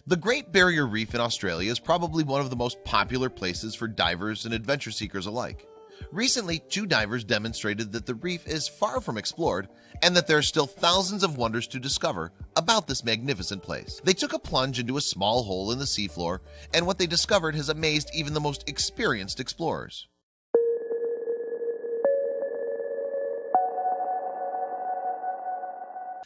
The Great Barrier Reef in Australia is probably one of the most popular places for divers and adventure seekers alike. Recently, 2 divers demonstrated that the reef is far from explored and that there are still thousands of wonders to discover about this magnificent place. They took a plunge into a small hole in the seafloor, and what they discovered has amazed even the most experienced explorers.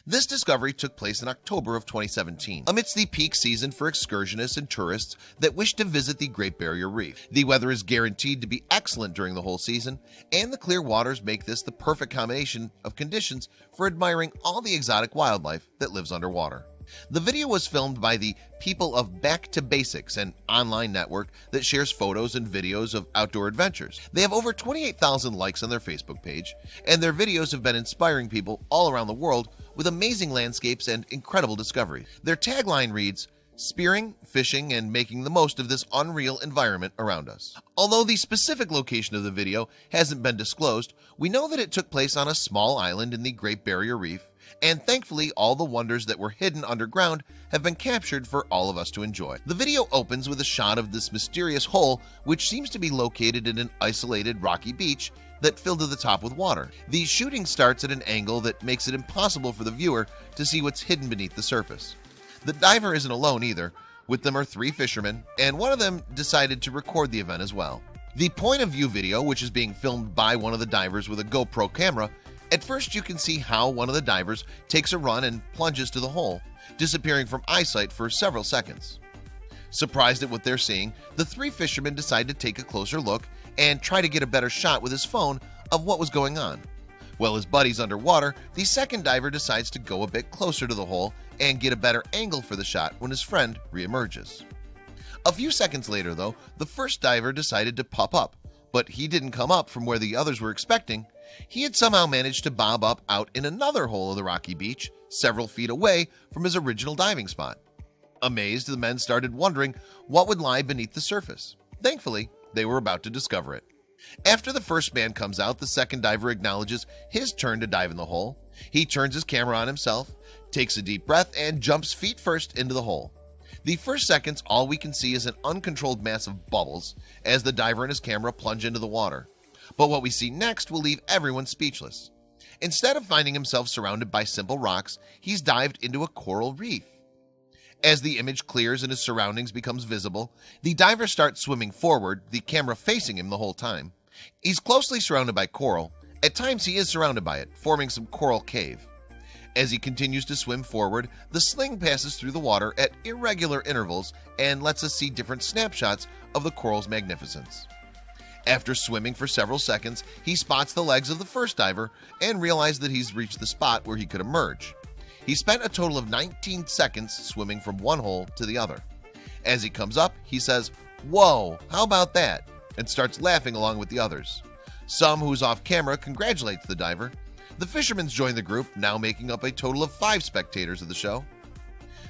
This discovery took place in October of 2017, amidst the peak season for excursionists and tourists that wish to visit the Great Barrier Reef. The weather is guaranteed to be excellent during the whole season, and the clear waters make this the perfect combination of conditions for admiring all the exotic wildlife that lives underwater. The video was filmed by the People of Back to Basics, an online network that shares photos and videos of outdoor adventures. They have over 28,000 likes on their Facebook page, and their videos have been inspiring people all around the world with amazing landscapes and incredible discoveries. Their tagline reads, "Spearing, fishing, and making the most of this unreal environment around us." Although the specific location of the video hasn't been disclosed, we know that it took place on a small island in the Great Barrier Reef, and thankfully all the wonders that were hidden underground have been captured for all of us to enjoy. The video opens with a shot of this mysterious hole, which seems to be located in an isolated rocky beach that filled to the top with water. The shooting starts at an angle that makes it impossible for the viewer to see what's hidden beneath the surface. The diver isn't alone either. With them are 3 fishermen, and one of them decided to record the event as well. The point of view video, which is being filmed by one of the divers with a GoPro camera, at first you can see how one of the divers takes a run and plunges to the hole, disappearing from eyesight for several seconds. Surprised at what they're seeing, the 3 fishermen decide to take a closer look and try to get a better shot with his phone of what was going on. While his buddy's underwater, the second diver decides to go a bit closer to the hole and get a better angle for the shot when his friend reemerges. A few seconds later though, the first diver decided to pop up, but he didn't come up from where the others were expecting. He had somehow managed to bob up out in another hole of the rocky beach, several feet away from his original diving spot. Amazed, the men started wondering what would lie beneath the surface. Thankfully, they were about to discover it. After the first man comes out, the second diver acknowledges his turn to dive in the hole. He turns his camera on himself, takes a deep breath, and jumps feet first into the hole. The first seconds, all we can see is an uncontrolled mass of bubbles as the diver and his camera plunge into the water. But what we see next will leave everyone speechless. Instead of finding himself surrounded by simple rocks, he's dived into a coral reef. As the image clears and his surroundings becomes visible, the diver starts swimming forward, the camera facing him the whole time. He's closely surrounded by coral. At times he is surrounded by it, forming some coral cave. As he continues to swim forward, the sling passes through the water at irregular intervals and lets us see different snapshots of the coral's magnificence. After swimming for several seconds, he spots the legs of the first diver and realizes that he's reached the spot where he could emerge. He spent a total of 19 seconds swimming from one hole to the other. As he comes up, he says, "Whoa, how about that?" and starts laughing along with the others. Some who's off camera congratulates the diver. The fishermen join the group, now making up a total of 5 spectators of the show.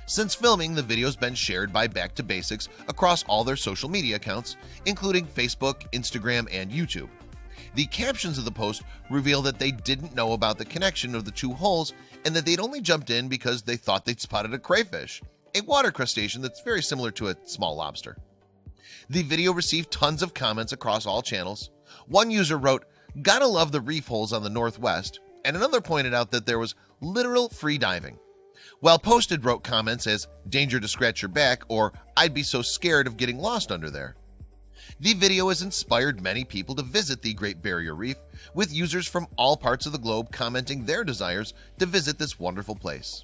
Since filming, the video's been shared by Back to Basics across all their social media accounts, including Facebook, Instagram, and YouTube. The captions of the post reveal that they didn't know about the connection of the 2 holes and that they'd only jumped in because they thought they'd spotted a crayfish, a water crustacean that's very similar to a small lobster. The video received tons of comments across all channels. One user wrote, "Gotta love the reef holes on the northwest," and another pointed out that there was literal free diving. While Posted wrote comments as "danger to scratch your back" or "I'd be so scared of getting lost under there." The video has inspired many people to visit the Great Barrier Reef, with users from all parts of the globe commenting their desires to visit this wonderful place.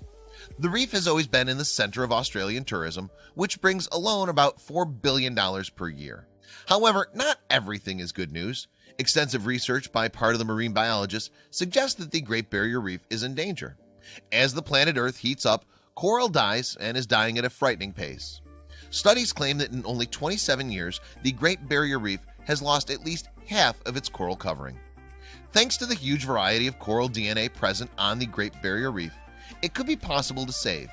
The reef has always been in the center of Australian tourism, which brings alone about $4 billion per year. However, not everything is good news. Extensive research by part of the marine biologists suggests that the Great Barrier Reef is in danger. As the planet Earth heats up, coral dies and is dying at a frightening pace. Studies claim that in only 27 years, the Great Barrier Reef has lost at least half of its coral covering. Thanks to the huge variety of coral DNA present on the Great Barrier Reef, it could be possible to save.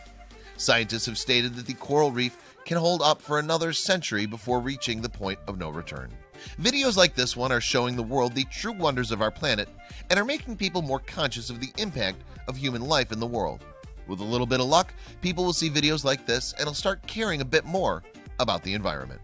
Scientists have stated that the coral reef can hold up for another century before reaching the point of no return. Videos like this one are showing the world the true wonders of our planet and are making people more conscious of the impact of human life in the world. With a little bit of luck, people will see videos like this and will start caring a bit more about the environment.